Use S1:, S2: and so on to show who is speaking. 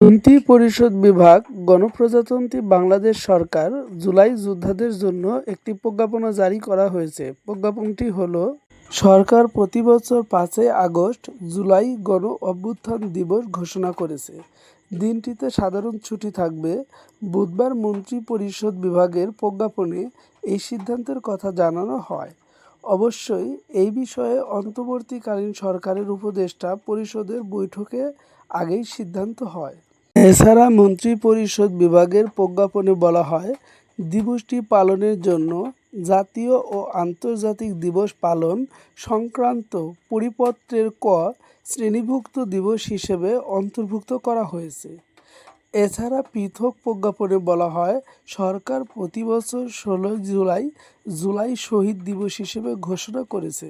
S1: মন্ত্রী পরিষদ বিভাগ গণপ্রজাতন্ত্রী বাংলাদেশ সরকার জুলাই যোদ্ধাদের জন্য একটি প্রজ্ঞাপনা জারি করা হয়েছে। প্রজ্ঞাপনটি হলো, সরকার প্রতি বছর 5ই আগস্ট জুলাই গণ অভ্যুত্থান দিবস ঘোষণা করেছে। দিনটিতে সাধারণ ছুটি থাকবে। বুধবার মন্ত্রী পরিষদ বিভাগের প্রজ্ঞাপনে এই সিদ্ধান্তের কথা জানানো হয়। অবশ্যই এই বিষয়ে অন্তর্বর্তীকালীন সরকারের উপদেষ্টা পরিষদের বৈঠকে আগেই সিদ্ধান্ত হয়। এছাড়া মন্ত্রিপরিষদ বিভাগের প্রজ্ঞাপনে বলা হয়, দিবসটি পালনের জন্য জাতীয় ও আন্তর্জাতিক দিবস পালন সংক্রান্ত পরিপত্রের ক শ্রেণীভুক্ত দিবস হিসেবে অন্তর্ভুক্ত করা হয়েছে। এছাড়া পৃথক প্রজ্ঞাপনে বলা হয়, সরকার প্রতি বছর 16 জুলাই শহীদ দিবস হিসেবে ঘোষণা করেছে।